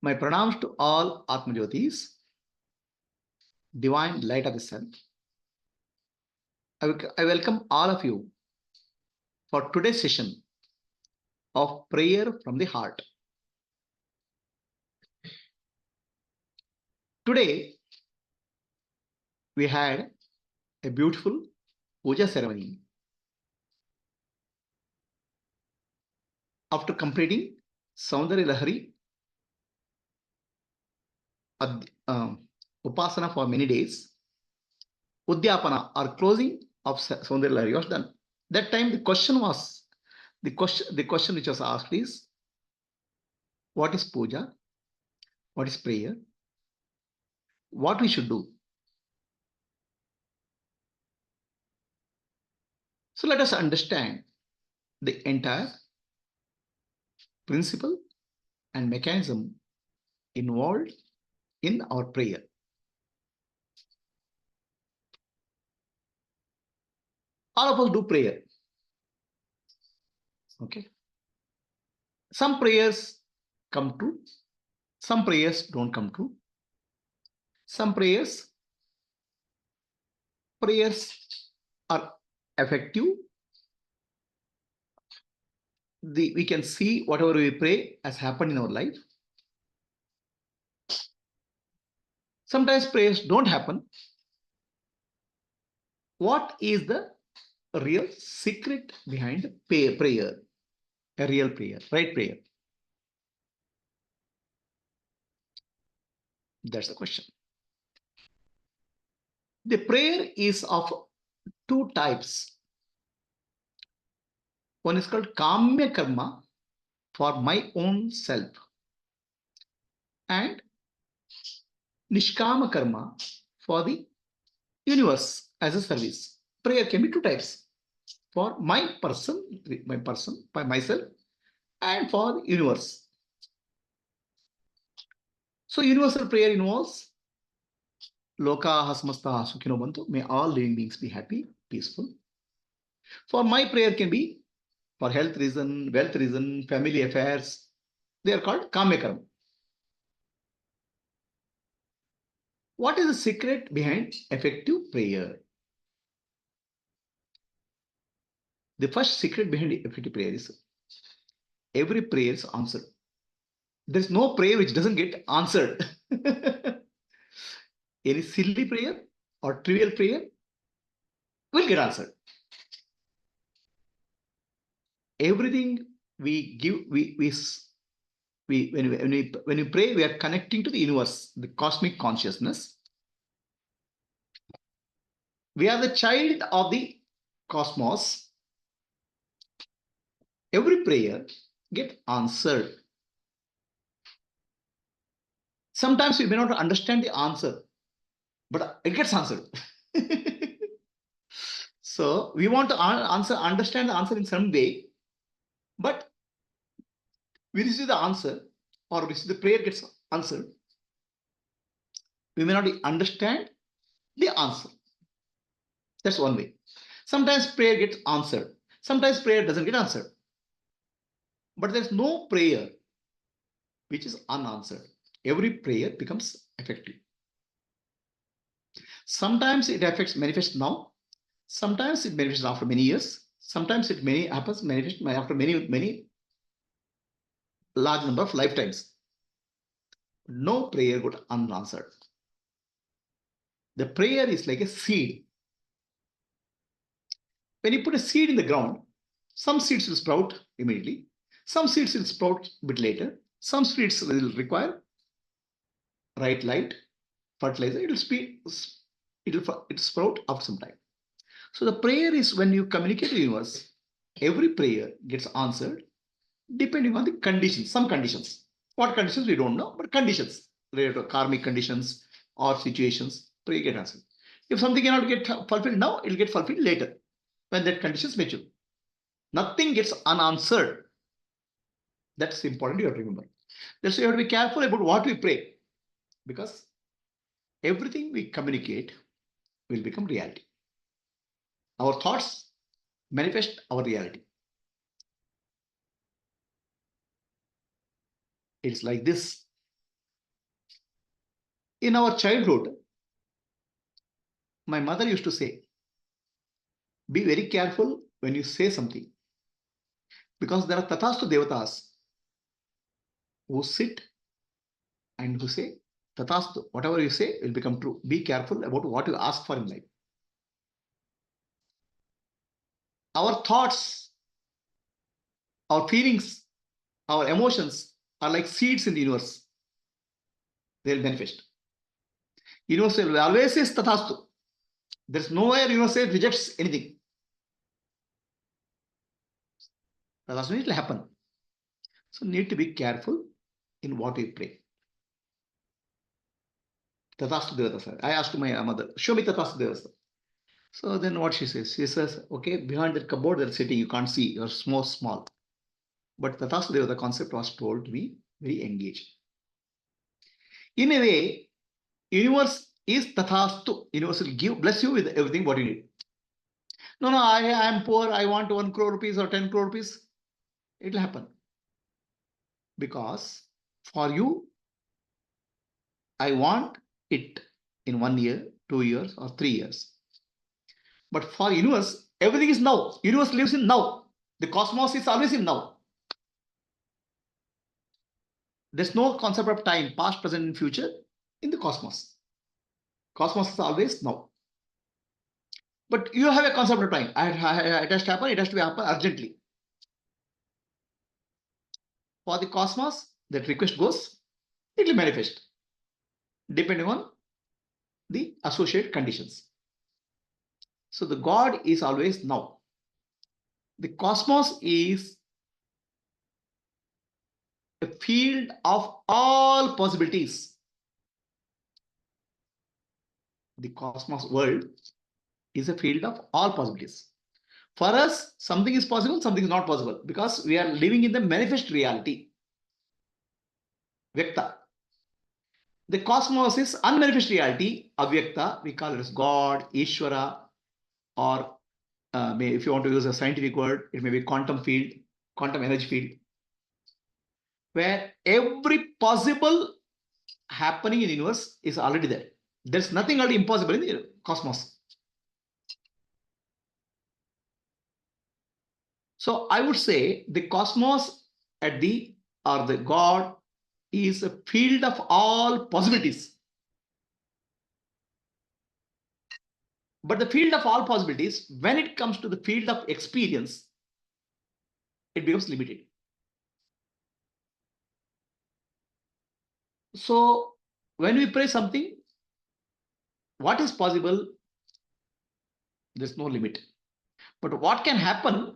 My pranams to all Atma Jyotis, divine light of the self. I welcome all of you for today's session of prayer from the heart. Today, we had a beautiful puja ceremony. After completing Saundari Lahari Upasana for many days, Udyapana or closing of Saundari Lahari was done. That time the question which was asked is, what is puja? What is prayer? What we should do? So let us understand the entire principle and mechanism involved in our prayer. All of us do prayer. Okay. Some prayers come true. Some prayers don't come true. Some prayers are effective. We can see whatever we pray has happened in our life. Sometimes prayers don't happen. What is the real secret behind prayer? A real prayer, right prayer? That's the question. The prayer is of two types. One is called Kamya Karma for my own self, and Nishkama Karma for the universe as a service. Prayer can be two types: for my person, by myself, and for the universe. So universal prayer involves Lokaha Samastaha Sukhino Bhantu. May all living beings be happy, peaceful. For my prayer can be for health reason, wealth reason, family affairs. They are called Kamya Karma. What is the secret behind effective prayer? The first secret behind effective prayer is every prayer is answered. There's no prayer which doesn't get answered. Any silly prayer or trivial prayer will get answered. Everything we give, when we pray, we are connecting to the universe, the cosmic consciousness. We are the child of the cosmos. Every prayer gets answered. Sometimes we may not understand the answer, but it gets answered. So we want to understand the answer in some way, but we receive the answer, or the prayer gets answered. We may not understand the answer. That's one way. Sometimes prayer gets answered. Sometimes prayer doesn't get answered. But there's no prayer which is unanswered. Every prayer becomes effective. Sometimes it manifests now. Sometimes it manifests after many years. Sometimes it manifests after many large number of lifetimes. No prayer got unanswered. The prayer is like a seed. When you put a seed in the ground, some seeds will sprout immediately. Some seeds will sprout a bit later. Some seeds will require right light, fertilizer. It'll sprout after some time. So the prayer is when you communicate to the universe, every prayer gets answered depending on the conditions, some conditions. What conditions we don't know, but conditions related to karmic conditions or situations, prayer get answered. If something cannot get fulfilled now, it'll get fulfilled later when that condition is mature. Nothing gets unanswered. That's important you have to remember. That's why you have to be careful about what we pray, because everything we communicate will become reality. Our thoughts manifest our reality. It's like this. In our childhood, my mother used to say, be very careful when you say something, because there are tathastu devatas who sit and who say, tathastu, whatever you say will become true. Be careful about what you ask for in life. Our thoughts, our feelings, our emotions are like seeds in the universe. They'll manifest. Universe will always says tathastu. There's nowhere universe says rejects anything. Tathastu, it will happen. So need to be careful in what we pray. Tathastu devata. I asked my mother, show me tathastu devata. So then what she says? She says, okay, behind that cupboard they're sitting, you can't see, you're small. But tathastu devata concept was told to be very engaged. In a way, universe is tathastu. Universe will give, bless you with everything what you need. No, I am poor, I want 1 crore rupees or 10 crore rupees. It will happen. Because for you, I want it in 1 year, 2 years, or 3 years. But for universe, everything is now. Universe lives in now. The cosmos is always in now. There's no concept of time, past, present, and future in the cosmos. Cosmos is always now. But you have a concept of time. It has to happen, it has to happen urgently. For the cosmos, that request goes, it will manifest, depending on the associated conditions. So the God is always now. The cosmos is a field of all possibilities. The cosmos world is a field of all possibilities. For us, something is possible, something is not possible, because we are living in the manifest reality. Vyakta. The cosmos is unmanifest reality, avyakta. We call it as God, Ishvara, or if you want to use a scientific word, it may be quantum field, quantum energy field, where every possible happening in the universe is already there. There's nothing already impossible in the cosmos. So I would say the cosmos or the God is a field of all possibilities. But the field of all possibilities, when it comes to the field of experience, it becomes limited. So when we pray something, what is possible, there's no limit. But what can happen,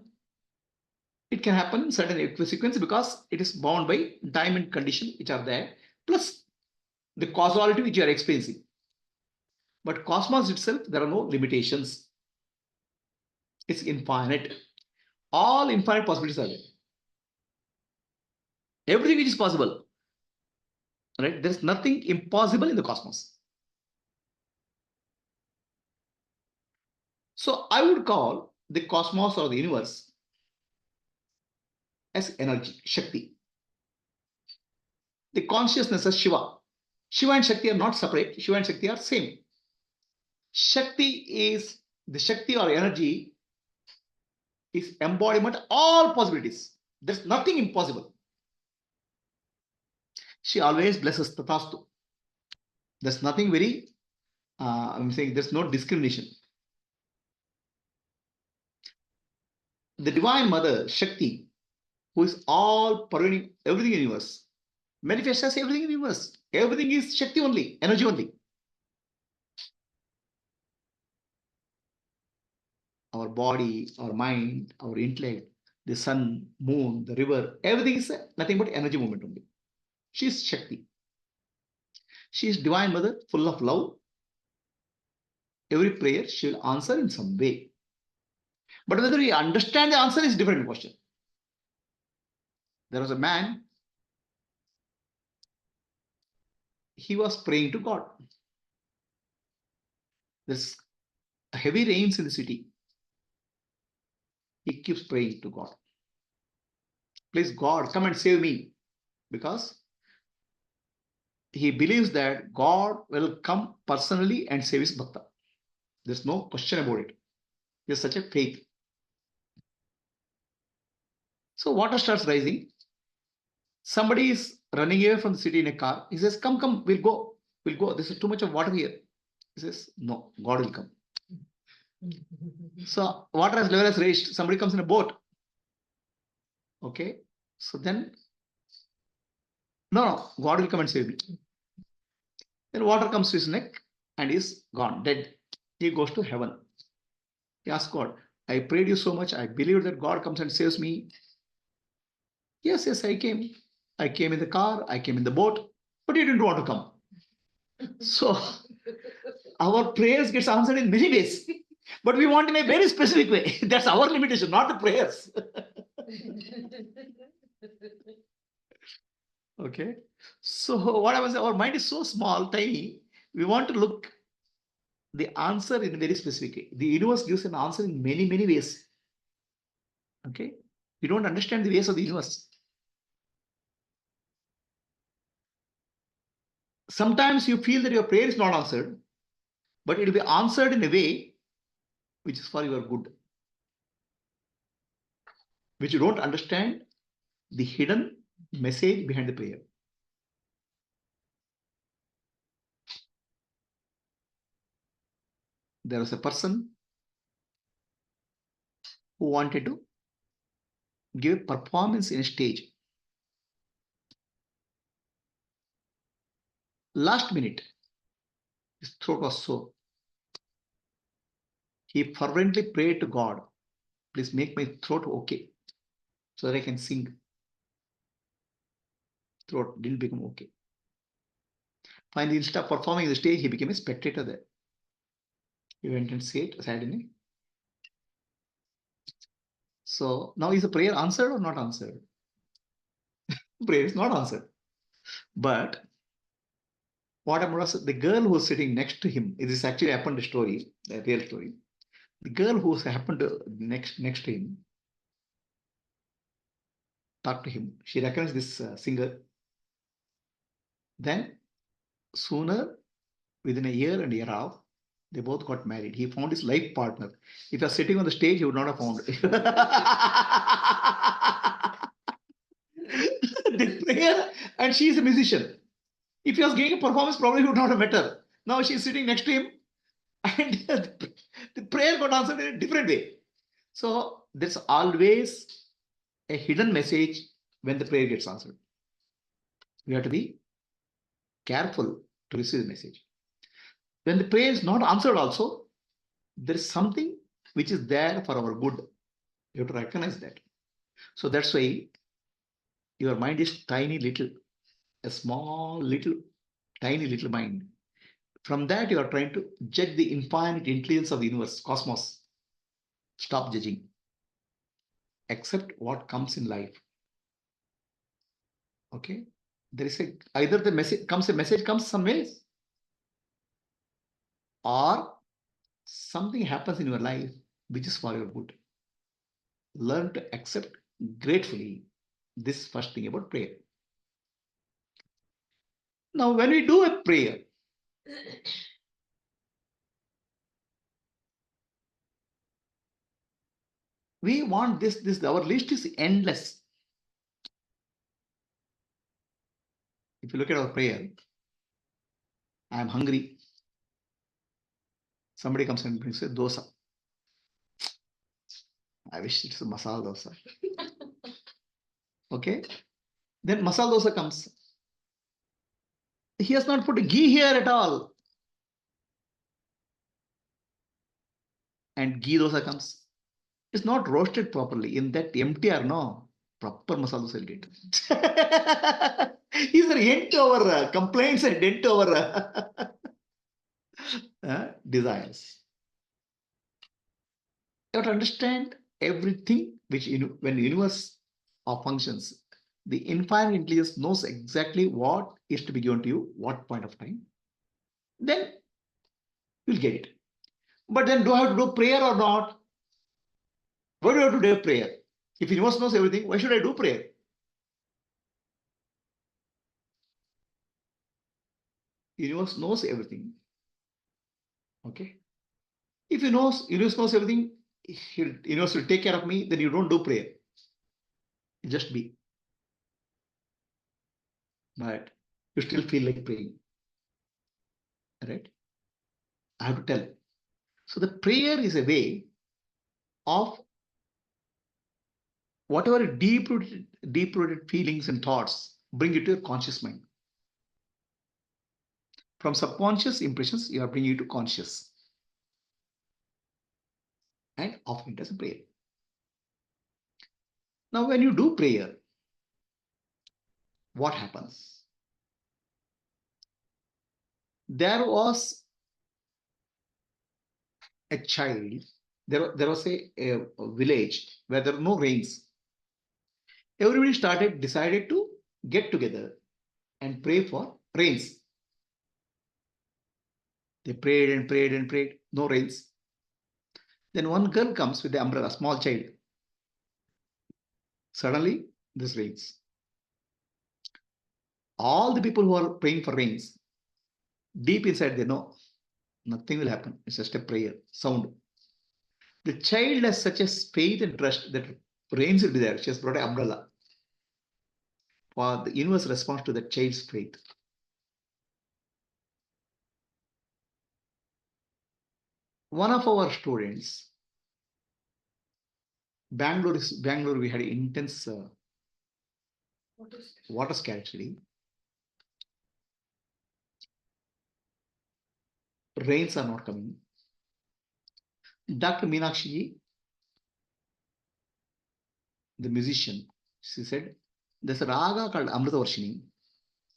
it can happen in certain sequence, because it is bound by time and condition which are there, plus the causality which you are experiencing. But cosmos itself, there are no limitations. It's infinite. All infinite possibilities are there. Everything which is possible, right? There's nothing impossible in the cosmos. So I would call the cosmos or the universe as energy, Shakti. The consciousness as Shiva. Shiva and Shakti are not separate. Shiva and Shakti are same. Shakti is the Shakti or energy is embodiment of all possibilities. There's nothing impossible. She always blesses Tathastu. There's nothing very, I'm saying there's no discrimination. The Divine Mother, Shakti, who is all pervading everything in the universe, manifests as everything in the universe. Everything is Shakti only, energy only. Our body, our mind, our intellect, the sun, moon, the river, everything is nothing but energy movement only. She is Shakti. She is Divine Mother, full of love. Every prayer she will answer in some way. But whether we understand the answer is a different question. There was a man, he was praying to God. There's heavy rains in the city. He keeps praying to God. Please, God, come and save me. Because he believes that God will come personally and save his bhakta. There's no question about it. There's such a faith. So water starts rising. Somebody is running away from the city in a car. He says, come, come, we'll go. We'll go. There's too much of water here. He says, no, God will come. So water as level has raised. Somebody comes in a boat. Okay. So then, no, God will come and save me. Then water comes to his neck and is gone, dead. He goes to heaven. He asks God, I prayed you so much. I believe that God comes and saves me. Yes, yes, I came. I came in the car. I came in the boat. But you didn't want to come. So our prayers gets answered in many ways. But we want in a very specific way. That's our limitation, not the prayers. Okay. So what happens, our mind is so small, tiny. We want to look the answer in a very specific way. The universe gives an answer in many, many ways. Okay. You don't understand the ways of the universe. Sometimes you feel that your prayer is not answered, but it will be answered in a way which is for your good, which you don't understand the hidden message behind the prayer. There was a person who wanted to give a performance in a stage. Last minute, his throat was sore. He fervently prayed to God, please make my throat okay so that I can sing. Throat didn't become okay. Finally, instead of performing the stage, he became a spectator there. He went and sat in it. So now is the prayer answered or not answered? Prayer is not answered. But what happened was the girl who was sitting next to him, it is actually happened story, a real story. The girl who happened to next to him talked to him. She recognized this singer. Then sooner, within a year and a year half, they both got married. He found his life partner. If he was sitting on the stage, he would not have found the prayer, and she is a musician. If he was giving a performance, probably he would not have met her. Now she's sitting next to him, and the prayer got answered in a different way. So there's always a hidden message when the prayer gets answered. We have to be careful to receive the message. When the prayer is not answered also, there is something which is there for our good. You have to recognize that. So that's why your mind is tiny little, a small little, tiny little mind. From that, you are trying to judge the infinite intelligence of the universe, cosmos. Stop judging. Accept what comes in life. Okay? There is either the message comes some ways, or something happens in your life which is for your good. Learn to accept gratefully this first thing about prayer. Now, when we do a prayer, we want this, our list is endless. If you look at our prayer, I am hungry. Somebody comes and brings a dosa. I wish it's a masala dosa. Okay. Then masala dosa comes. He has not put ghee here at all. And ghee dosa comes. It's not roasted properly. In that MTR, no, proper masala dosa will get. He's an end to our complaints and end to our desires. You have to understand everything which when the universe functions, the infinite intelligence knows exactly what is to be given to you, what point of time. Then you'll get it. But then do I have to do prayer or not? Why do I have to do a prayer? If the universe knows everything, why should I do prayer? Universe knows everything. Okay. If universe knows everything, universe will take care of me, then you don't do prayer. You just be. But you still feel like praying. Right? I have to tell. So the prayer is a way of whatever deep-rooted feelings and thoughts, bring it to your conscious mind. From subconscious impressions, you are bringing it to conscious. And offering it as a prayer. Now, when you do prayer, what happens? There was a child, there was a village where there were no rains. Everybody decided to get together and pray for rains. They prayed and prayed and prayed, no rains. Then one girl comes with the umbrella, small child. Suddenly, this rains. All the people who are praying for rains, deep inside they know nothing will happen. It's just a prayer, sound. The child has such a faith and trust that rains will be there. She has brought an umbrella. For the universe responds to the child's faith. One of our students, Bangalore, we had intense water scarcity. Rains are not coming. Dr. Meenakshi, the musician, she said, there's a raga called Amritavarshini.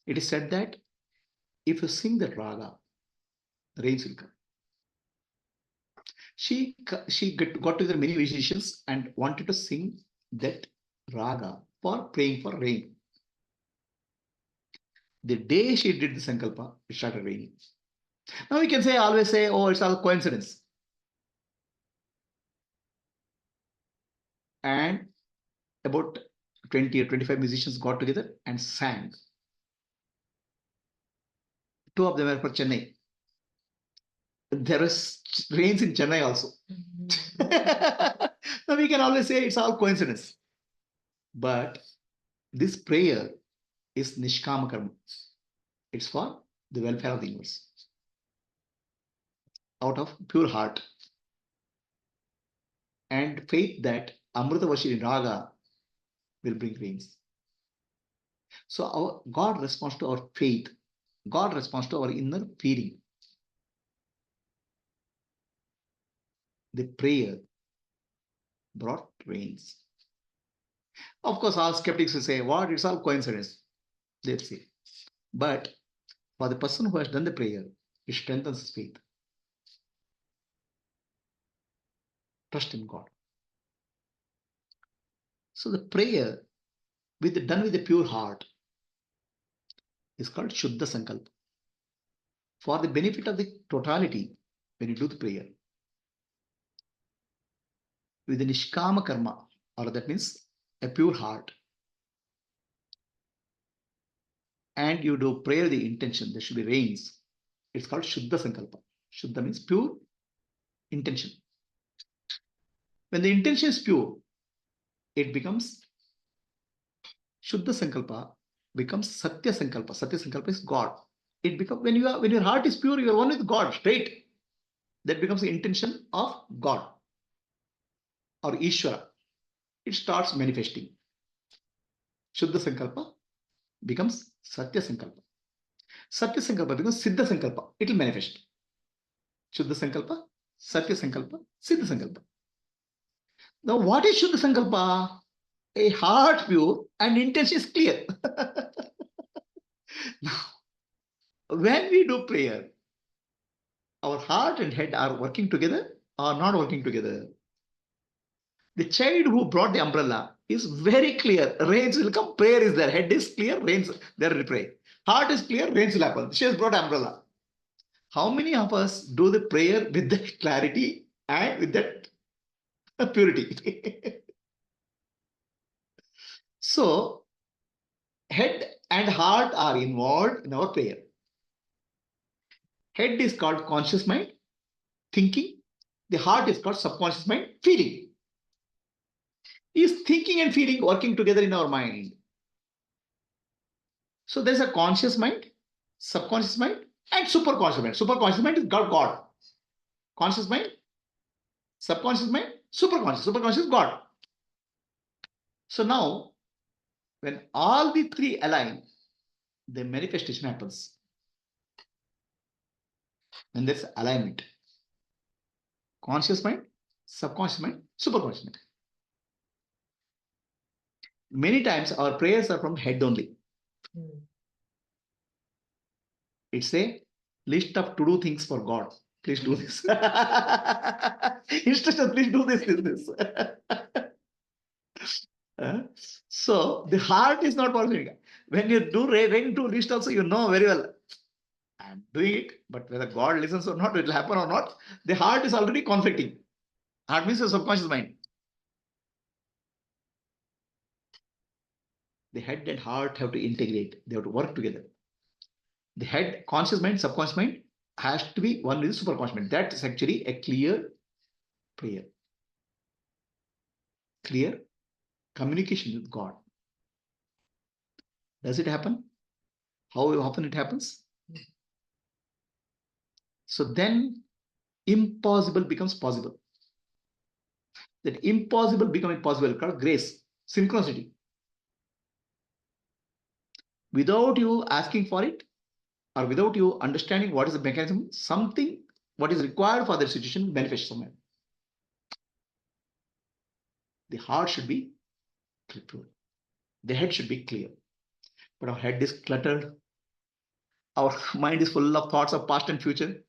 It is said that if you sing that raga, rains will come. She got together many musicians and wanted to sing that raga for praying for rain. The day she did the sankalpa, it started raining. Now we can always say, oh, it's all coincidence. And about 20 or 25 musicians got together and sang. Two of them were for Chennai. There was rains in Chennai also. Now we can always say it's all coincidence. But this prayer is Nishkama Karma. It's for the welfare of the universe. Out of pure heart. And faith that Amritavashini Raga will bring rains. So our God responds to our faith. God responds to our inner feeling. The prayer brought rains. Of course, all skeptics will say, what? It's all coincidence. They'll say. But for the person who has done the prayer, it strengthens his faith. Trust in God. So the prayer done with a pure heart is called Shuddha Sankalpa. For the benefit of the totality, when you do the prayer, with the Nishkama Karma, or that means a pure heart, and you do prayer the intention, there should be rains. It's called Shuddha Sankalpa. Shuddha means pure intention. When the intention is pure, it becomes Shuddha Sankalpa becomes Satya Sankalpa. Satya Sankalpa is God. It becomes when your heart is pure, you are one with God, straight. That becomes the intention of God or Ishvara. It starts manifesting. Shuddha Sankalpa becomes Satya Sankalpa. Satya Sankalpa becomes Siddha Sankalpa. It will manifest. Shuddha Sankalpa, Satya Sankalpa, Siddha Sankalpa. Now, what is Shuddha Sankalpa? A heart pure and intention is clear. Now, when we do prayer, our heart and head are working together or not working together. The child who brought the umbrella is very clear. Rains will come, prayer is there. Head is clear, rains, there will pray. Heart is clear, rains will happen. She has brought umbrella. How many of us do the prayer with that clarity and with that purity? So, head and heart are involved in our prayer. Head is called conscious mind, thinking. The heart is called subconscious mind, feeling. Is thinking and feeling working together in our mind? So there's a conscious mind, subconscious mind, and superconscious mind. Superconscious mind is God. Conscious mind, subconscious mind, superconscious. Superconscious is God. So now, when all the three align, the manifestation happens. When there's alignment. Conscious mind, subconscious mind, superconscious mind. Many times our prayers are from head only. It's a list of to-do things for God. Please do this. Instructions, please do this. So the heart is not possible. When you do rain to list also, you know very well. I'm doing it, but whether God listens or not, it will happen or not. The heart is already conflicting. Heart means the subconscious mind. The head and heart have to integrate. They have to work together. The head, conscious mind, subconscious mind has to be one with the superconscious mind. That is actually a clear prayer. Clear communication with God. Does it happen? How often it happens? So then impossible becomes possible. That impossible becomes possible called grace, synchronicity. Without you asking for it, or without you understanding what is the mechanism, something what is required for the situation manifests somewhere. The heart should be pure. The head should be clear. But our head is cluttered. Our mind is full of thoughts of past and future.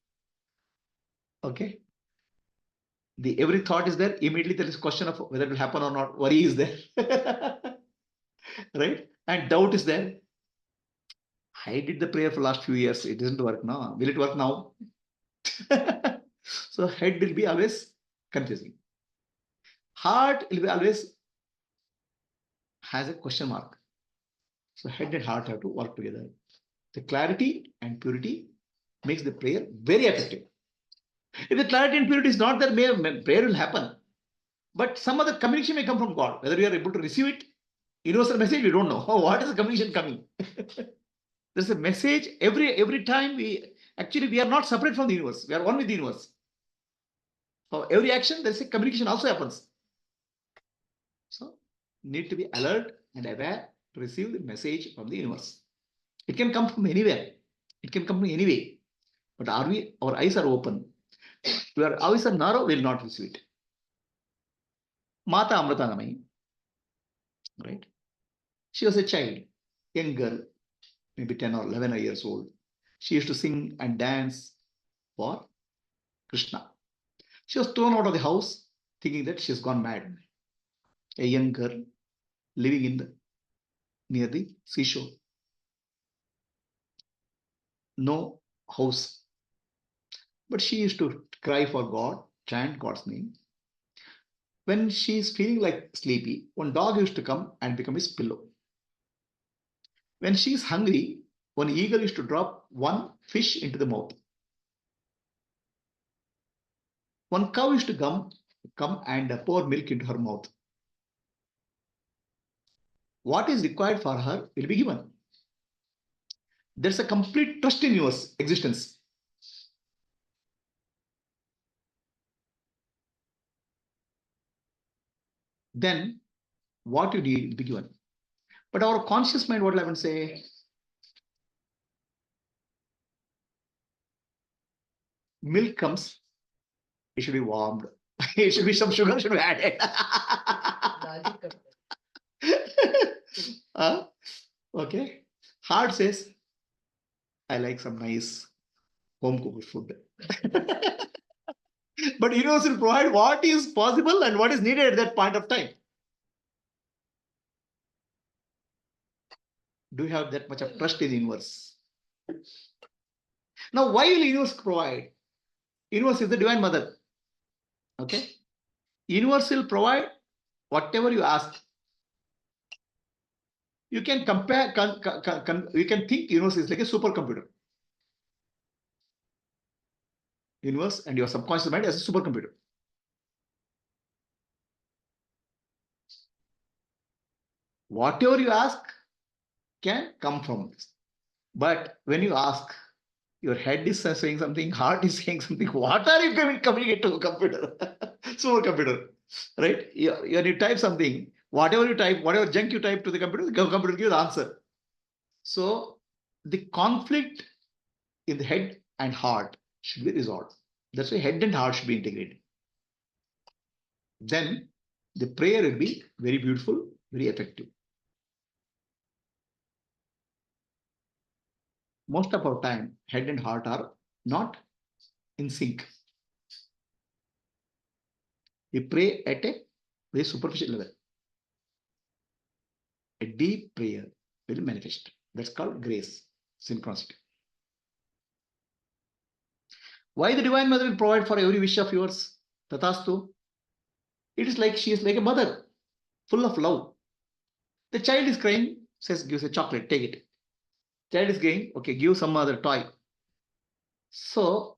Okay. Every thought is there. Immediately there is a question of whether it will happen or not. Worry is there. Right? And doubt is there. I did the prayer for last few years. It doesn't work now. Will it work now? So head will be always confusing. Heart will be always has a question mark. So head and heart have to work together. The clarity and purity makes the prayer very effective. If the clarity and purity is not there, prayer will happen. But some other communication may come from God. Whether we are able to receive it, universal message, we don't know. What is the communication coming? There's a message every time we are not separate from the universe. We are one with the universe. For every action, there's a communication also happens. So need to be alert and aware to receive the message from the universe. It can come from anywhere. It can come from any way. But our eyes are open. If our eyes are narrow, we will not receive it. Mata Amritanamai, right? She was a child, young girl, maybe 10 or 11 years old. She used to sing and dance for Krishna. She was thrown out of the house thinking that she's gone mad. A young girl living near the seashore. No house. But she used to cry for God, chant God's name. When she is feeling like sleepy, one dog used to come and become his pillow. When she is hungry, one eagle used to drop one fish into the mouth. One cow used to come and pour milk into her mouth. What is required for her will be given. There's a complete trust in your existence. Then what you need will be given. But our conscious mind, what will I even say? Milk comes, it should be warmed. It should be some sugar should be added. Okay. Heart says, I like some nice home cooked food. But universe will provide what is possible and what is needed at that point of time. Do you have that much of trust in the universe? Now, why will universe provide? Universe is the divine mother. Okay. Universe will provide whatever you ask. You can compare, you can think universe is like a supercomputer. universe and your subconscious mind as a supercomputer. Whatever you ask can come from this. But when you ask, your head is saying something, heart is saying something. What are you communicate to a computer? Supercomputer, right? When you type something, whatever you type, whatever junk you type to the computer gives the answer. So the conflict in the head and heart should be resolved. That's why head and heart should be integrated. Then the prayer will be very beautiful, very effective. Most of our time, head and heart are not in sync. We pray at a very superficial level. A deep prayer will manifest. That's called grace, synchronicity. Why the Divine Mother will provide for every wish of yours? Tatastu. It is like she is like a mother, full of love. The child is crying, gives a chocolate, take it. Child is crying, okay, give some other toy. So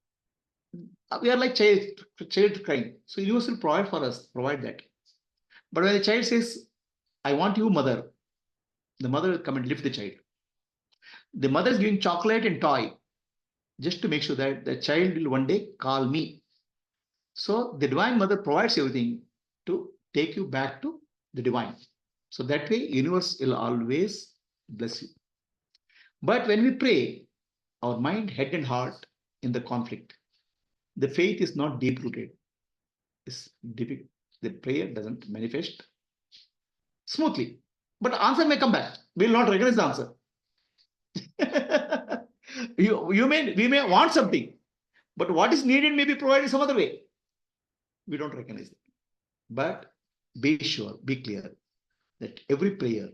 we are like child crying. So universe will provide that. But when the child says, I want you, mother, the mother will come and lift the child. The mother is giving chocolate and toy just to make sure that the child will one day call me. So the Divine Mother provides everything to take you back to the divine. So that way, universe will always bless you. But when we pray, our mind, head, and heart in the conflict, the faith is not deep rooted. The prayer doesn't manifest smoothly. But answer may come back. We will not recognize the answer. we may want something, but what is needed may be provided some other way. We don't recognize it. But be sure, be clear that every prayer,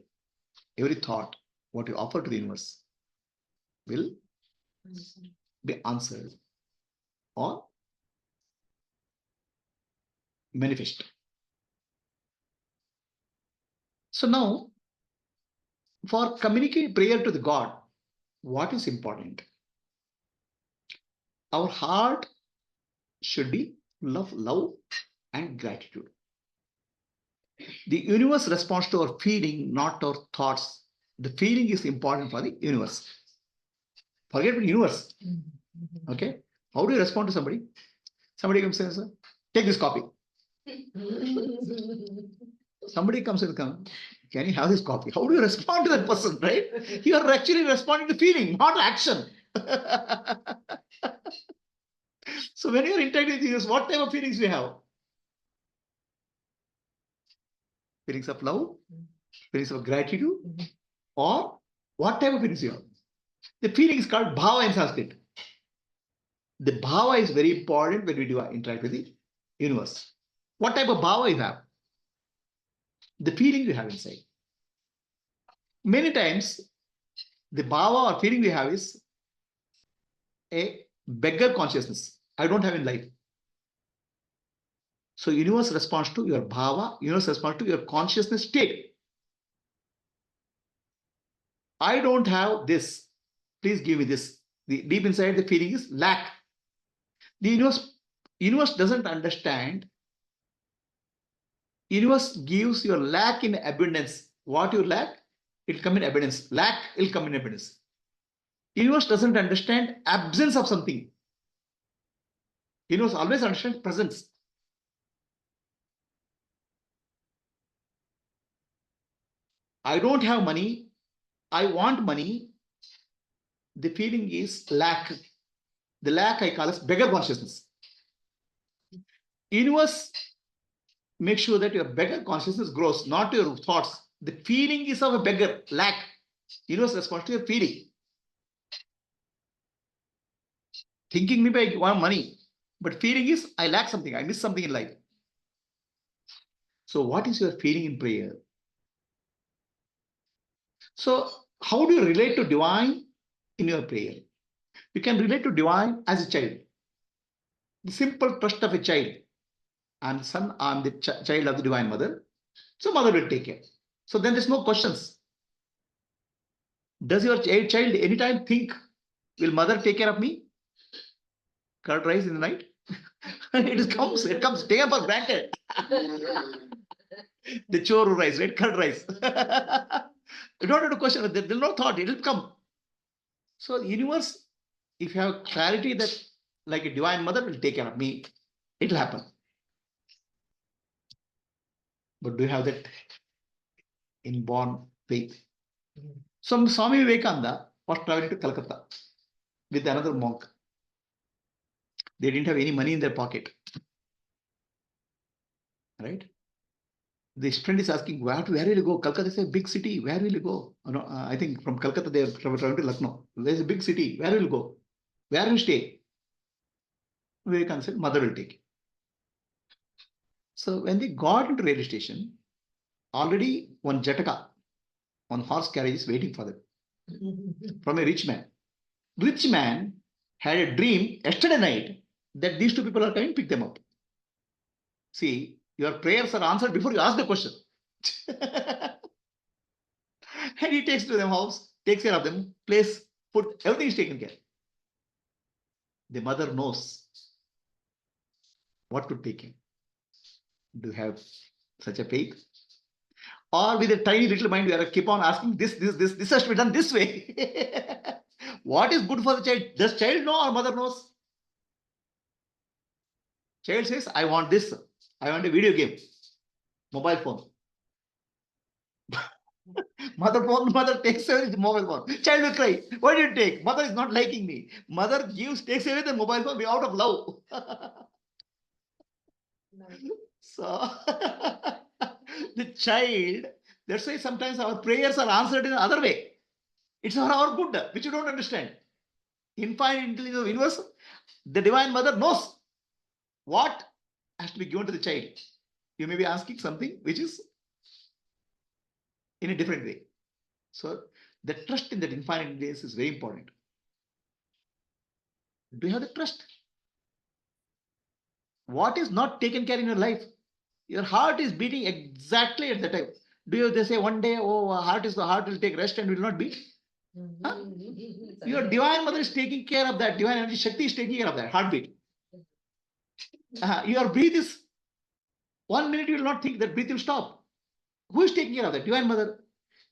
every thought, what you offer to the universe will be answered or manifest. So now, for communicating prayer to the God, what is important? Our heart should be full of love and gratitude. The universe responds to our feeling, not our thoughts. The feeling is important for the universe. Forget the universe. Okay? How do you respond to somebody? Somebody comes and says, take this copy. Somebody comes and comes, can you have this copy? How do you respond to that person, right? You are actually responding to feeling, not action. So when you are interacting with universe, what type of feelings do you have? Feelings of love, feelings of gratitude, or what type of feelings you have? The feeling is called bhava in Sanskrit. The bhava is very important when we do interact with the universe. What type of bhava you have? The feeling you have inside. Many times, the bhava or feeling we have is a beggar consciousness. I don't have in life. So universe responds to your bhava, universe responds to your consciousness state. I don't have this. Please give me this. The deep inside the feeling is lack. The universe doesn't understand. Universe gives your lack in abundance. What you lack, it will come in abundance. Lack will come in abundance. Universe doesn't understand absence of something. Universe always understands presence. I don't have money. I want money. The feeling is lack. The lack I call as beggar consciousness. Universe makes sure that your beggar consciousness grows, not your thoughts. The feeling is of a beggar, lack. Universe responds to your feeling. Thinking maybe I want money, but feeling is I lack something, I miss something in life. So what is your feeling in prayer? So how do you relate to divine in your prayer? You can relate to divine as a child. The simple trust of a child. I'm the son, I'm the child of the Divine Mother. So mother will take care. So then there's no questions. Does your child anytime think, will mother take care of me? curd rice in the night? It comes taken for granted. The choru rice, right? Curd rice. You don't have to question it. There's no thought. It will come. So the universe, if you have clarity that like a divine mother will take care of me, it will happen. But do you have that inborn faith? So Swami Vivekananda was traveling to Calcutta with another monk. They didn't have any money in their pocket. Right? The friend is asking, where will you go? Calcutta is a big city. Where will you go? I think from Calcutta they are traveling to Lucknow. There's a big city. Where will you go? Where will you stay? Vivekananda said, mother will take you. So when they got into railway station, already one Jataka, one horse carriage is waiting for them from a rich man. Rich man had a dream yesterday night that these two people are coming to pick them up. See, your prayers are answered before you ask the question. And he takes to them house, takes care of them, place, food, everything is taken care. The mother knows what to take him. Do you have such a faith? Or with a tiny little mind, you are keep on asking this has to be done this way. What is good for the child? Does child know or mother knows? Child says, I want this. I want a video game. Mobile phone. Mother takes away the mobile phone. Child will cry. Why did you take? Mother is not liking me. Mother takes away the mobile phone out of love. So the child, that's why sometimes our prayers are answered in another way. It's for our good, which you don't understand. Infinite intelligence of the universe, the divine mother knows what has to be given to the child. You may be asking something which is in a different way. So the trust in that infinite intelligence is very important. Do you have the trust? What is not taken care in your life? Your heart is beating exactly at the time. Do you they say one day, oh, the heart will take rest and will not beat? Huh? Your divine mother is taking care of that. Divine energy Shakti is taking care of that heartbeat. Your breath is 1 minute, you will not think that breath will stop. Who is taking care of that? Divine mother.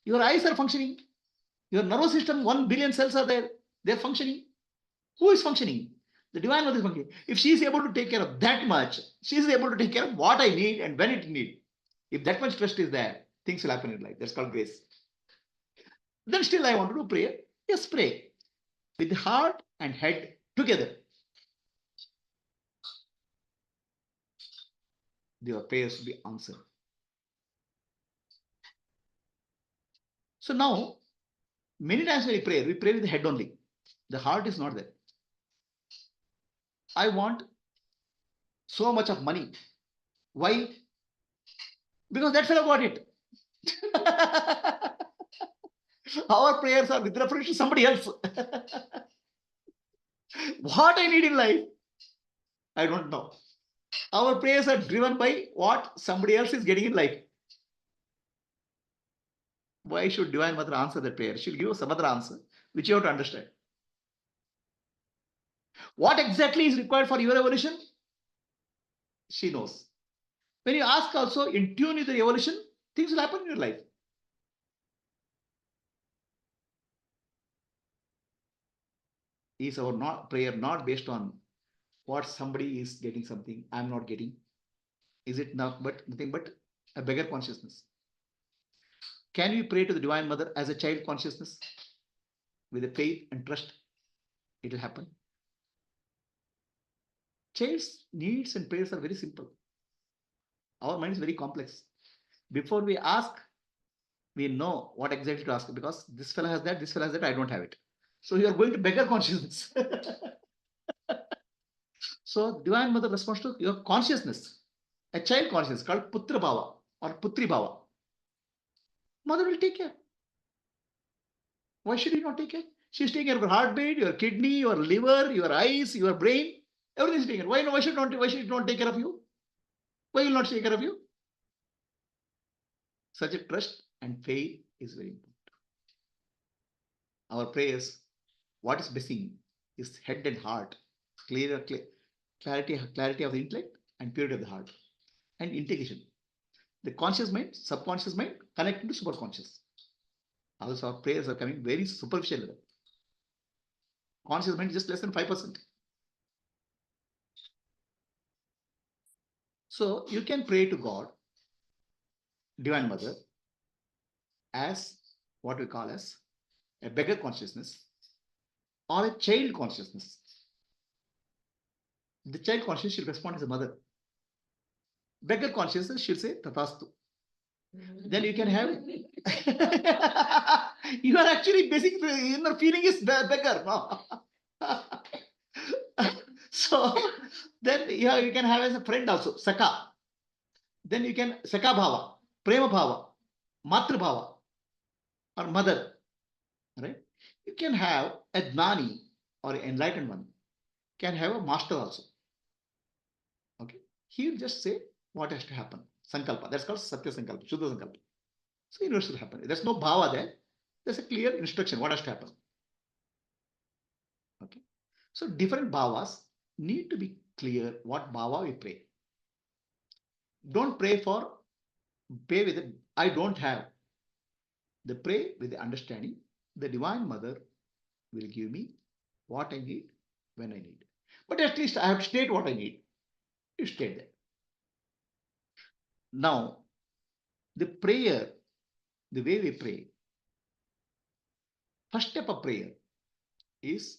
Your eyes are functioning. Your nervous system, 1 billion cells are there. They're functioning. Who is functioning? The divine mother is functioning. If she is able to take care of that much, she is able to take care of what I need and when it need. If that much trust is there, things will happen in life. That's called grace. Then still I want to do prayer. Yes, pray. With the heart and head together. Your prayers will be answered. So now, many times when we pray with the head only. The heart is not there. I want so much of money. Why? Because that fellow got it. Our prayers are with reference to somebody else. What I need in life, I don't know. Our prayers are driven by what somebody else is getting in life. Why should Divine Mother answer that prayer? She'll give us some other answer, which you have to understand. What exactly is required for your evolution? She knows. When you ask also in tune with the evolution, things will happen in your life. Is our prayer not based on what somebody is getting something I'm not getting? Is it not but nothing but a beggar consciousness? Can we pray to the Divine Mother as a child consciousness with a faith and trust? It will happen. Child's needs and prayers are very simple. Our mind is very complex. Before we ask, we know what exactly to ask because this fellow has that, this fellow has that, I don't have it. So you are going to beggar consciousness. So Divine Mother responds to your consciousness, a child consciousness called Putra Bhava or Putri Bhava. Mother will take care. Why should he not take care? She's taking care of your heartbeat, your kidney, your liver, your eyes, your brain. Everything is taken care. Why should it not take care of you? Why will not take care of you? Such a trust and faith is very important. Our prayers, what is missing is head and heart. Clarity of the intellect and purity of the heart. And integration. The conscious mind, subconscious mind connecting to superconscious. Also, our prayers are coming very superficial level. Conscious mind is just less than 5%. So you can pray to God, Divine Mother, as what we call as a beggar consciousness or a child consciousness. The child consciousness should respond as a mother. Beggar consciousness should say Tatastu. Then you can have you are actually basic inner feeling is beggar. No? So then you can have as a friend also, Saka. Then you can Saka Bhava, Prema Bhava, Matra Bhava, or mother. Right? You can have a Gnani or an enlightened one, can have a master also. Okay. He will just say what has to happen. Sankalpa. That's called Satya Sankalpa, Shuddha Sankalpa. So universe will happen. There's no bhava there. There's a clear instruction what has to happen. Okay. So different bhavas need to be clear what bhava we pray. Don't pray with it. I don't have. They pray with the understanding the Divine Mother will give me what I need when I need. But at least I have to state what I need. You state that. Now, the prayer, the way we pray, first step of prayer is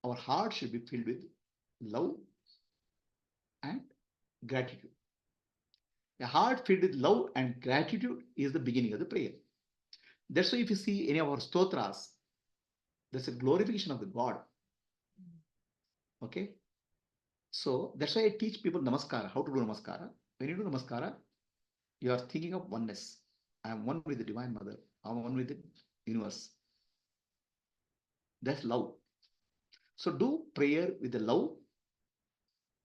our heart should be filled with love and gratitude. A heart filled with love and gratitude is the beginning of the prayer. That's why if you see any of our stotras, there's a glorification of the God. Okay. So that's why I teach people namaskara, how to do namaskara. When you do namaskara, you are thinking of oneness. I am one with the Divine Mother. I am one with the universe. That's love. So do prayer with the love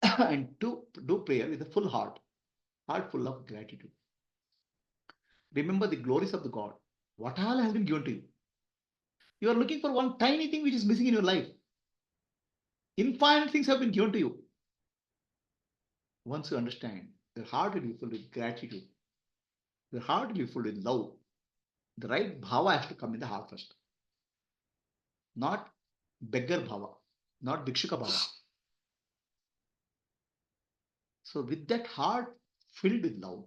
and do prayer with a full heart full of gratitude. Remember the glories of the God. What all has been given to you. You are looking for one tiny thing which is missing in your life. Infinite things have been given to you. Once you understand, your heart will be full with gratitude. Your heart will be full with love. The right bhava has to come in the heart first. Not beggar bhava, not bhikshuka bhava. So with that heart filled with love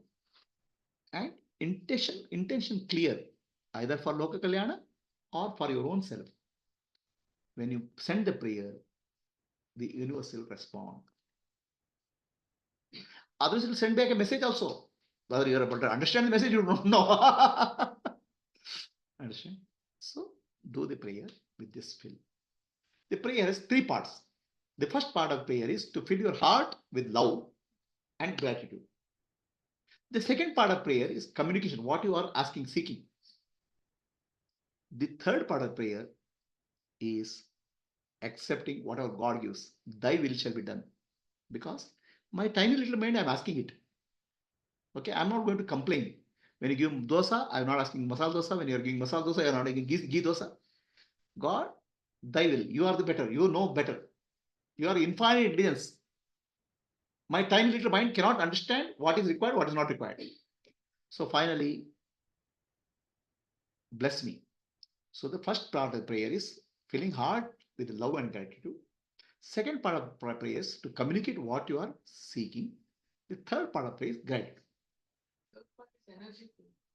and intention clear, either for Loka Kalyana or for your own self. When you send the prayer, the universe will respond. Others will send back a message also. Whether you're able to understand the message, you don't know. Understand? So do the prayer with this fill. The prayer has three parts. The first part of prayer is to fill your heart with love and gratitude. The second part of prayer is communication, what you are asking, seeking. The third part of prayer is accepting whatever God gives. Thy will shall be done. Because my tiny little mind, I'm asking it. Okay, I'm not going to complain. When you give dosa, I'm not asking masala dosa. When you're giving masala dosa, you're not giving ghee dosa. God, thy will. You are the better. You know better. You are infinite intelligence. My tiny little mind cannot understand what is required, what is not required. So finally, bless me. So the first part of the prayer is filling heart with love and gratitude. Second part of prayer is to communicate what you are seeking. The third part of prayer is gratitude.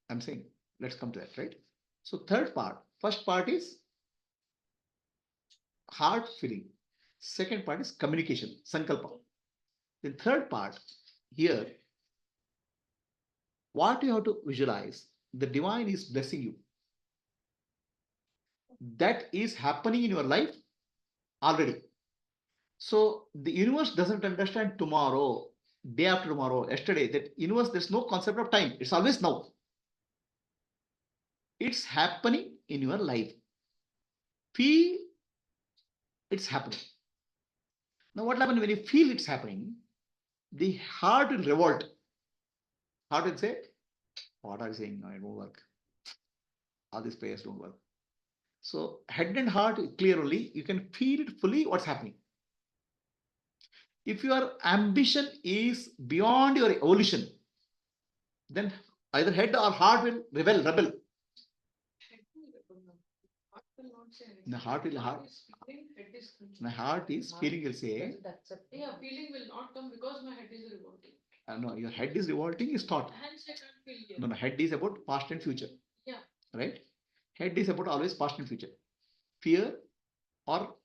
I'm saying, let's come to that, right? So third part, first part is heart filling. Second part is communication, sankalpa. The third part here, what you have to visualize, the divine is blessing you. That is happening in your life already. So the universe doesn't understand tomorrow, day after tomorrow, yesterday. That universe, there's no concept of time. It's always now. It's happening in your life. Feel it's happening. Now what happens when you feel it's happening? The heart will revolt. Heart will say, what are you saying? No, it won't work. All these prayers don't work. So head and heart clear only. You can feel it fully what's happening. If your ambition is beyond your evolution, then either head or heart will rebel. The heart will my heart is feeling will say. Yeah, feeling will not come because my head is revolting. No, your head is revolting is thought. Hence I can't feel here. No, head is about past and future. Yeah. Right? Head is about always past and future. Fear or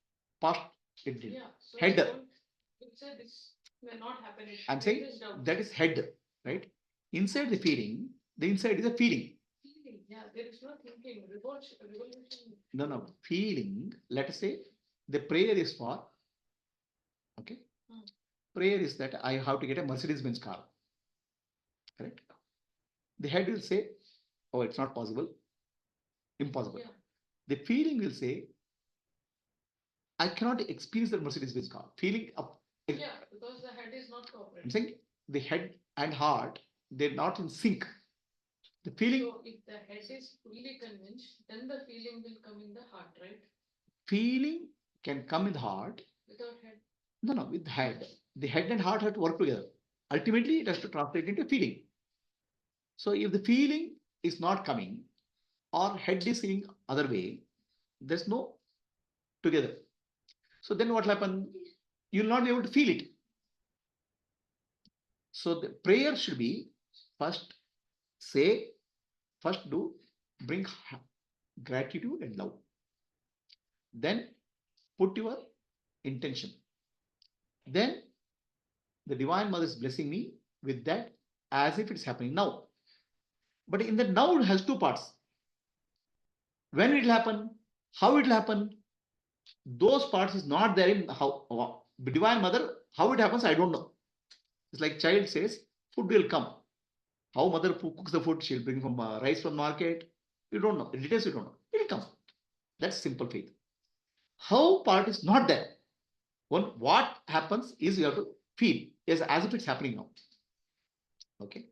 past it did. Yeah. So head. You say this may not happen. I'm saying that is head, right? Inside the feeling, the inside is a feeling. Feeling, yeah, there is no thinking. Revolution. No. Feeling, let us say the prayer is for, okay? Prayer is that I have to get a Mercedes-Benz car. Correct? The head will say, oh, it's not possible. Impossible. Yeah. The feeling will say, I cannot experience the Mercedes-Benz car. Feeling up. Yeah, because the head is not cooperating. I'm saying the head and heart, they're not in sync. The feeling. So if the head is fully convinced, then the feeling will come in the heart, right? Feeling can come in the heart. Without head? No, with the head. The head and heart have to work together. Ultimately, it has to translate into feeling. So if the feeling is not coming or head is seeing other way, there's no together. So then what will happen? You will not be able to feel it. So the prayer should be first say, first do, bring gratitude and love. Then put your intention. Then the Divine Mother is blessing me with that as if it's happening now. But in the now it has two parts. When it will happen, how it will happen, those parts is not there in how Divine Mother, how it happens, I don't know. It's like child says, food will come. How mother cooks the food, she'll bring from rice from market. You don't know. In details, you don't know. It will come. That's simple faith. How part is not there. What happens is you have to feel as if it's happening now. Okay.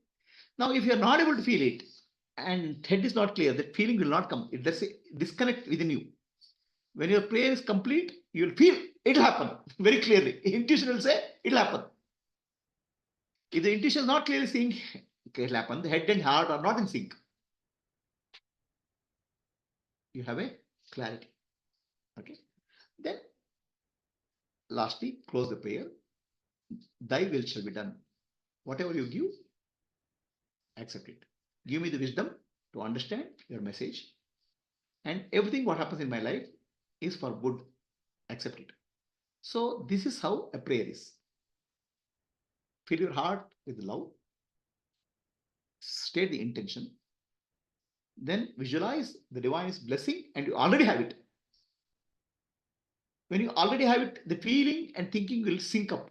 Now, if you are not able to feel it and head is not clear, that feeling will not come. There's a disconnect within you. When your prayer is complete, you will feel it will happen very clearly. Intuition will say it will happen. If the intuition is not clearly saying it will happen, the head and heart are not in sync. You have a clarity. Okay. Then, lastly, close the prayer. Thy will shall be done. Whatever you give, accept it. Give me the wisdom to understand your message. And everything what happens in my life is for good. Accept it. So this is how a prayer is. Fill your heart with love. State the intention. Then visualize the divine's blessing and you already have it. When you already have it, the feeling and thinking will sync up.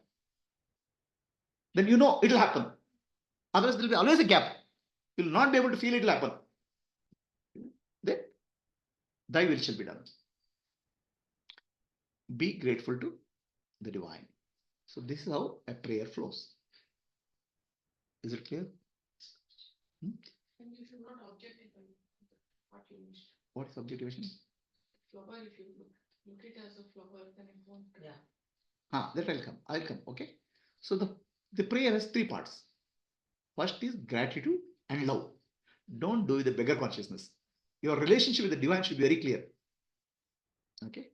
Then you know it will happen. Otherwise, there will be always a gap. You will not be able to feel it will happen. Then thy will shall be done. Be grateful to the divine. So this is how a prayer flows. Is it clear? And you should not objectify what you wish. What is objectivation? Flower, if you look it as a flower, then it won't. Yeah. That I'll come. Okay. So the prayer has three parts. First is gratitude and love. Don't do with the beggar consciousness. Your relationship with the divine should be very clear. Okay.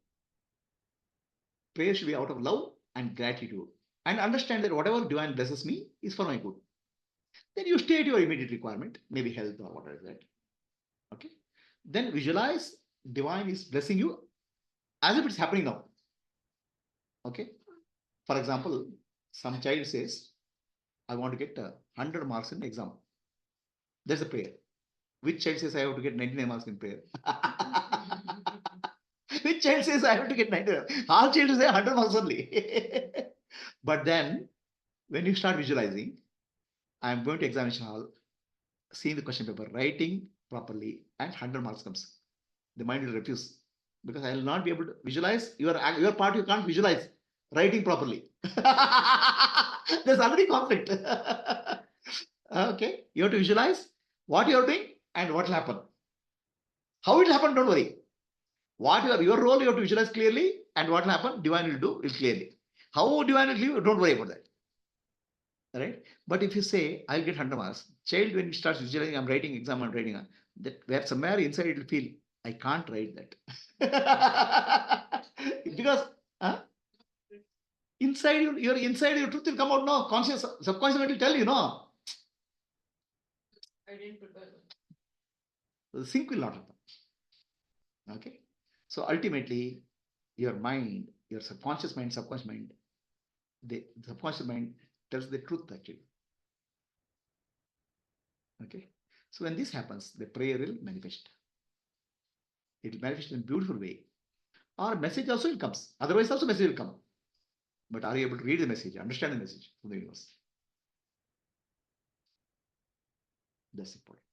Prayer should be out of love and gratitude. And understand that whatever divine blesses me is for my good. Then you state your immediate requirement, maybe health or whatever is that. Okay. Then visualize divine is blessing you as if it's happening now. Okay. For example, some child says, I want to get 100 marks in exam. That's a prayer. Which child says I have to get 99 marks in prayer? Which child says I have to get 99? All children say 100 marks only. But then, when you start visualizing, I am going to examination hall, seeing the question paper, writing properly, and 100 marks comes. The mind will refuse because I will not be able to visualize your part. You can't visualize writing properly. There's already conflict. Okay, you have to visualize what you are doing and what will happen. How it will happen, don't worry. What your role, you have to visualize clearly, and what will happen, divine will do it clearly. How divine will give you, don't worry about that. Right? But if you say, I'll get 100 marks, child, when he starts visualizing, I'm writing exam, I'm writing, that where somewhere inside it will feel, I can't write that. Because inside your inside your truth will come out, no, conscious, subconscious will tell you, no. I didn't prepare. The sync will not happen. Okay. So ultimately, your mind, your subconscious mind, the subconscious mind tells the truth actually. Okay. So when this happens, the prayer will manifest. It will manifest in a beautiful way. Or message also will come. Otherwise, also message will come. But are you able to read the message, understand the message from the universe? That's important.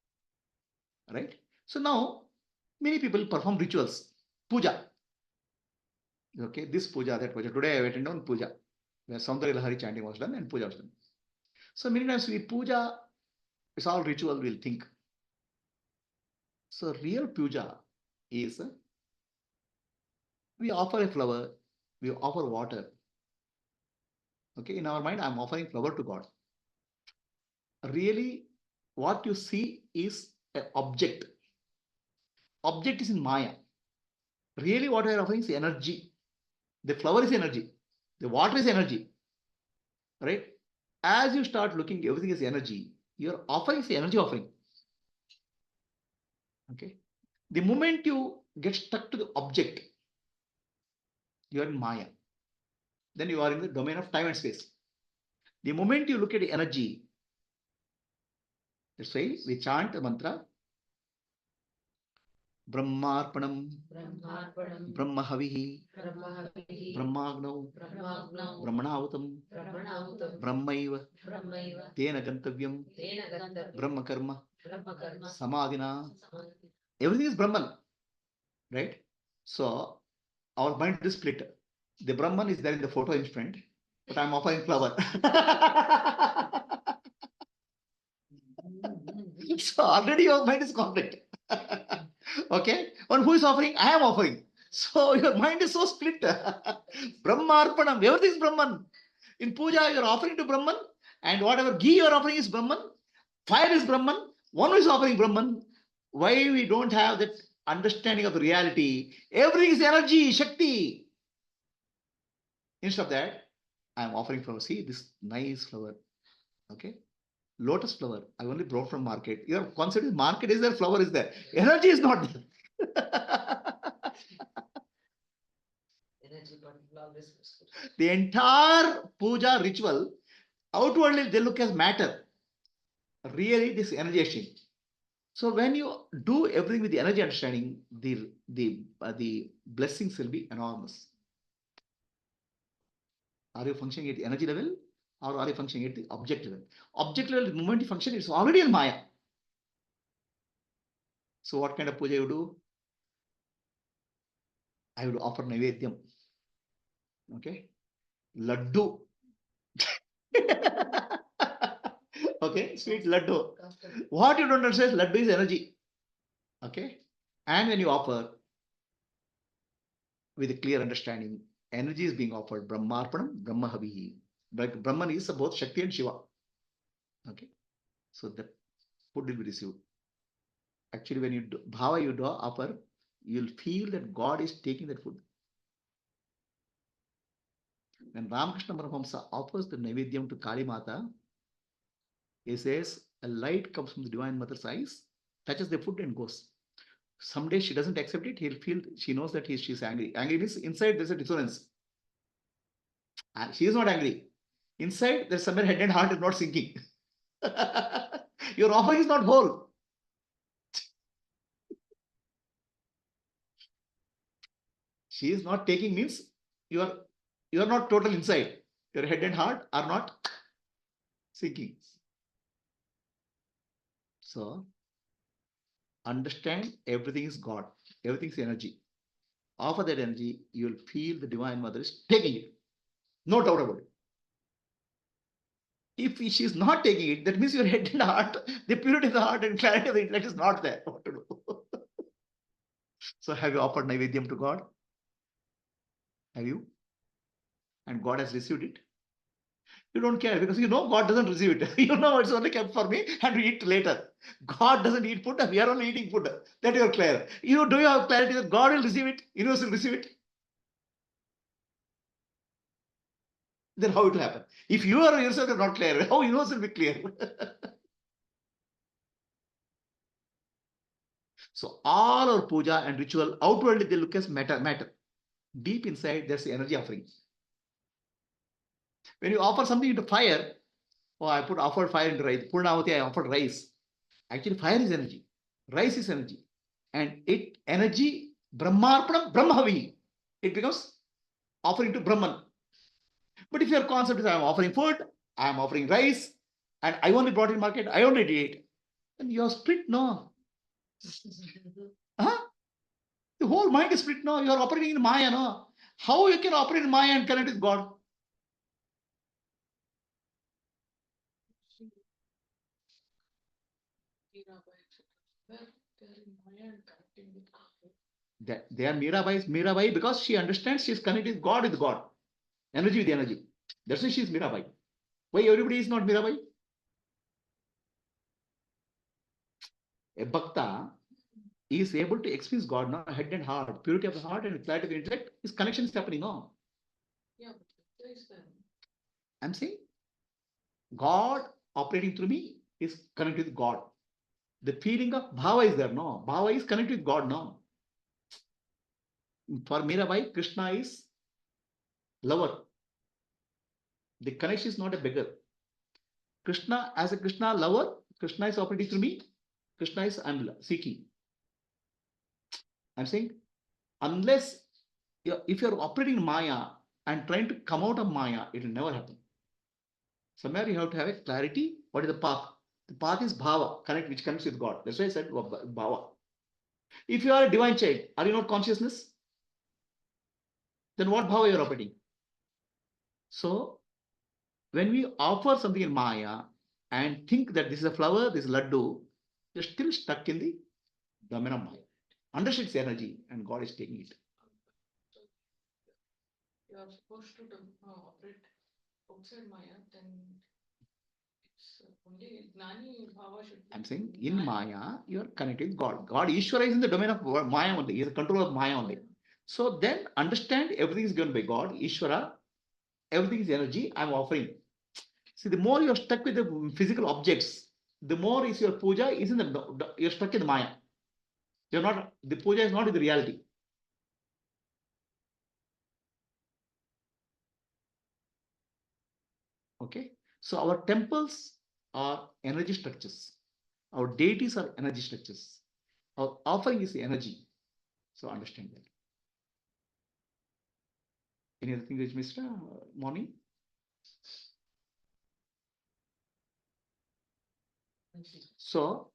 Right? So now, many people perform rituals, puja. Okay, this puja, that puja. Today I attended on puja, where Saundara Lahari chanting was done and puja was done. So many times we puja, it's all ritual, we'll think. So real puja is, we offer a flower, we offer water. Okay, in our mind, I'm offering flower to God. Really, what you see is an object. Object is in Maya. Really, what we are offering is energy. The flower is energy. The water is energy. Right? As you start looking, everything is energy. Your offering is the energy offering. Okay. The moment you get stuck to the object, you are in Maya. Then you are in the domain of time and space. The moment you look at the energy, that's why we chant the mantra Brahmarpanam, Brahmahavihi, Brahmagno, Brahmanautam, Brahmaiva, Tena Gantavyam, Brahmakarma, Samadhina. Everything is Brahman, right? So our mind is split. The Brahman is there in the photo in front, but I'm offering flower. So already your mind is conflict. Okay? And who is offering? I am offering. So your mind is so split. Brahmarpanam, everything is Brahman. In puja, you're offering to Brahman, and whatever ghee you're offering is Brahman. Fire is Brahman. One is offering Brahman. Why we don't have that understanding of the reality? Everything is energy, Shakti. Instead of that, I am offering flower. See this nice flower. Okay? Lotus flower. I only brought from market. Your concept is market is there, flower is there. Energy is not there. The entire puja ritual, outwardly they look as matter. Really, this energy exchange. So when you do everything with the energy understanding, the blessings will be enormous. Are you functioning at the energy level, or are you functioning at the object level? Object level, the moment you function, it's already in Maya. So what kind of puja you do? I would offer Naivedyam. Okay? Laddu. Okay? Sweet laddu. What you don't understand is laddu is energy. Okay? And when you offer with a clear understanding, energy is being offered. Brahmarpanam, Brahmahavihi. But Brahman is both Shakti and Shiva. Okay? So the food will be received. Actually, when you do bhava, you do offer, you'll feel that God is taking that food. When Ramakrishna Paramahamsa offers the Naivedyam to Kali Mata, he says a light comes from the Divine Mother's eyes, touches the food and goes. Someday she doesn't accept it, he'll feel, she knows that she's angry. Angry means inside there's a dissonance. She is not angry. Inside there's somewhere head and heart is not sinking. Your offering is not whole. She is not taking means you are not total inside. Your head and heart are not sinking. So understand everything is God. Everything is energy. Offer that energy, you'll feel the Divine Mother is taking it. No doubt about it. If she is not taking it, that means your head and heart, the purity of the heart and clarity of the intellect is not there. What to do? So have you offered Naivedyam to God? Have you? and God has received it. You don't care because you know God doesn't receive it. You know it's only kept for me and we eat later. God doesn't eat food, we are only eating food. That you are clear. Do you have clarity that God will receive it? Universe will receive it? Then how it will happen? If you are yourself are not clear, how universe will be clear? So all our puja and ritual, outwardly they look as matter. Deep inside, there's the energy offering. When you offer something into fire, oh, I offered fire into rice. Purnavati, I offered rice. Actually, fire is energy. Rice is energy. And it energy, Brahmarpanam, Brahmavi. It becomes offering to Brahman. But if your concept is I am offering food, I am offering rice, and I only brought in market, I only did it, then you are split, no. Huh? The whole mind is split, no. You are operating in Maya, no. How you can operate in Maya and connect with God? They are Mirabai because she understands she is connected with God, energy with energy. That's why she is Mirabai. Why everybody is not Mirabai? A Bhakta is able to experience God now, head and heart, purity of the heart and clarity of the intellect. His connection is happening now. Yeah, but I'm saying God operating through me is connected with God. The feeling of bhava is there, no? Bhava is connected with God now. For Mirabai, Krishna is lover. The connection is not a beggar. Krishna, as a Krishna lover, Krishna is operating through me. Krishna is I'm seeking. I'm saying, unless if you're operating in Maya and trying to come out of Maya, it will never happen. Somewhere you have to have a clarity. What is the path? The path is bhava, which connects with God. That's why I said bhava. If you are a divine child, are you not consciousness? Then what bhava you are operating? So when we offer something in Maya and think that this is a flower, this is laddu, you're still stuck in the domain of Maya. Understand its energy and God is taking it. You are supposed to operate outside Maya, then it's only Gnani Bhava should be. I'm saying in Maya, you are connected with God. God, Ishvara is in the domain of Maya only. He is the control of Maya only. So then understand everything is given by God, Ishvara, everything is energy I'm offering. See, the more you're stuck with the physical objects, the more is your puja is in the, you're stuck in the Maya. You're not, the puja is not in the reality. Okay. So our temples are energy structures. Our deities are energy structures. Our offering is the energy. So understand that. Any other thing which Mr. Morning? So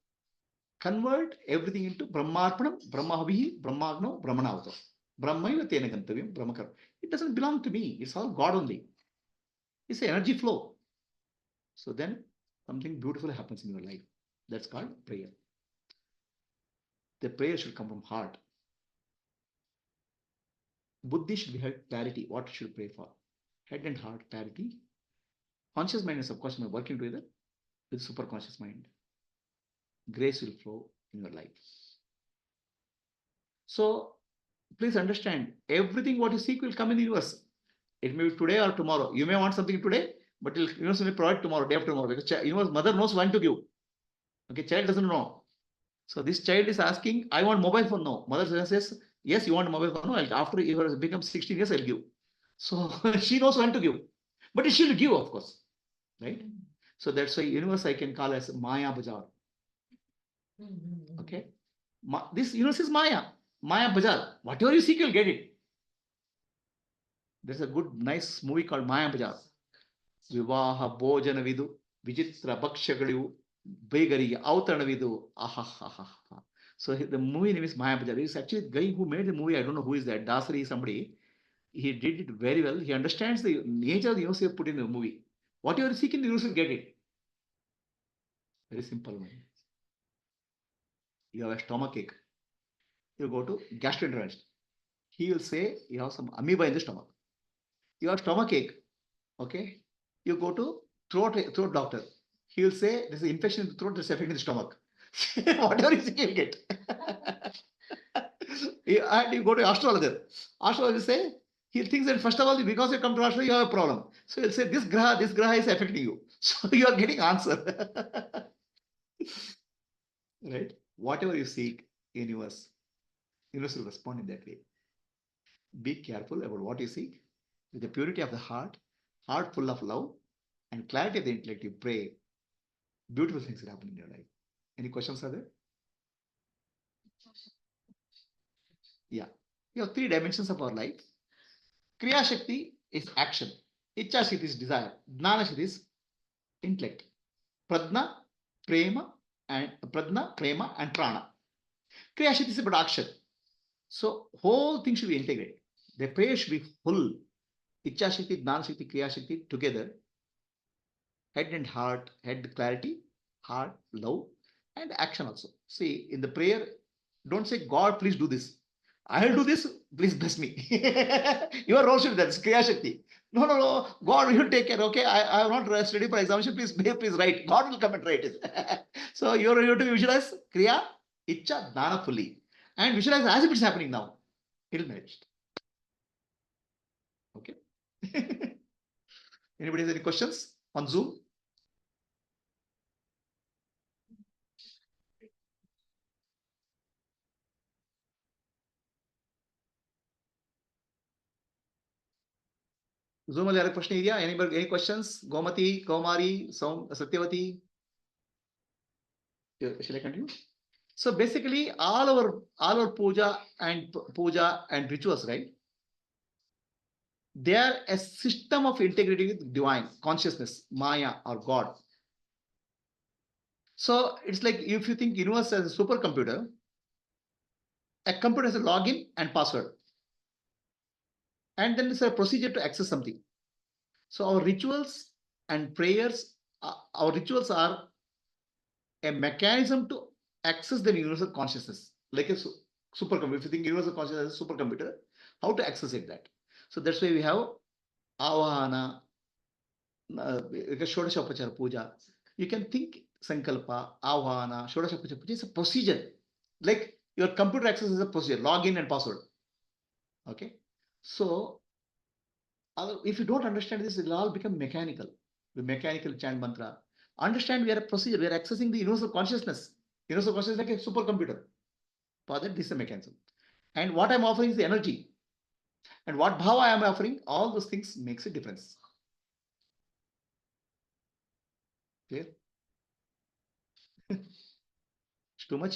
convert everything into Brahmarpanam, Brahmavihi, Brahmagno, Brahmanavata. Brahmaiva tena gantavyam, Brahmakar. It doesn't belong to me. It's all God only. It's an energy flow. So then something beautiful happens in your life. That's called prayer. The prayer should come from heart. Buddhi should have clarity. What should pray for? Head and heart clarity. Conscious mind and subconscious mind working together with superconscious mind. Grace will flow in your life. So please understand, everything what you seek will come in the universe. It may be today or tomorrow. You may want something today, but universe will provide tomorrow, day after tomorrow, because universe mother knows when to give. Okay, child doesn't know. So this child is asking, I want mobile phone now. Mother says, yes, you want mobile phone now. After you become 16 years, I'll give. So she knows when to give. But she will give, of course. Right? So that's why universe I can call as Maya Bajar. Okay? This universe is Maya. Maya Bajar. Whatever you seek, you'll get it. There's a good, nice movie called Maya Bajar. Vivaha Bojana Vidu, Vijitra Bhakshagaliu, Begari, Autana Vidu. So the movie name is Maya Bajar. It's actually the guy who made the movie. I don't know who is that. Dasari somebody. He did it very well. He understands the nature of the universe he put in the movie. Whatever you seek in the universe, you get it. Very simple. Man. You have a stomach ache. You go to gastroenterologist. He will say you have some amoeba in the stomach. You have stomach ache. Okay. You go to throat doctor. He will say there's an infection in the throat that's affecting the stomach. Whatever you will get. And you go to astrologer. Astrologer say he thinks that first of all, because you come to astrology, you have a problem. So he'll say this graha is affecting you. So you are getting answer. Right? Whatever you seek, universe will respond in that way. Be careful about what you seek. With the purity of the heart full of love, and clarity of the intellect, you pray. Beautiful things will happen in your life. Any questions are there? Yeah. You have three dimensions of our life. Kriya Shakti is action. Icha Shakti is desire. Jnana Shakti is intellect. Pradna, Prema, and Prana. Kriya Shakti is about action. So whole thing should be integrated. The prayer should be full. Icha Shakti, Jnana Shakti, Kriya Shakti together. Head and heart, head clarity, heart, love, and action also. See, in the prayer, don't say, God, please do this. I'll do this, please bless me. Your role should be that, Kriya Shakti. No. God will take care. Okay, I have not studied for examination. Please write. God will come and write it. So you have to visualize Kriya, Icha, Dana fully. And visualize as if it's happening now. It'll manage. Okay. Anybody has any questions on Zoom? Zoom ಅಲ್ಲಿ ಯಾರ ಪ್ರಶ್ನೆ ಇದೆಯಾ? Any questions? Gomati, Kaumari, Satyavati? Shall I continue? So basically, all our puja and rituals, right? They are a system of integrating with divine consciousness, Maya or God. So it's like if you think universe as a supercomputer, a computer has a login and password, and then it's a procedure to access something. So our rituals and prayers, our rituals are a mechanism to access the universal consciousness, like a supercomputer. If you think universal consciousness is a supercomputer, how to access it that? So that's why we have avahana, Shodashopachara puja. You can think sankalpa, avahana, Shodashopachara puja is a procedure. Like your computer access is a procedure, login and password. Okay. So if you don't understand this, it will all become mechanical. The mechanical chant mantra. Understand we are a procedure, we are accessing the universal consciousness. Universal consciousness is like a supercomputer. For that, this is a mechanism. And what I'm offering is the energy. And what bhava I am offering, all those things makes a difference. Clear? It's too much?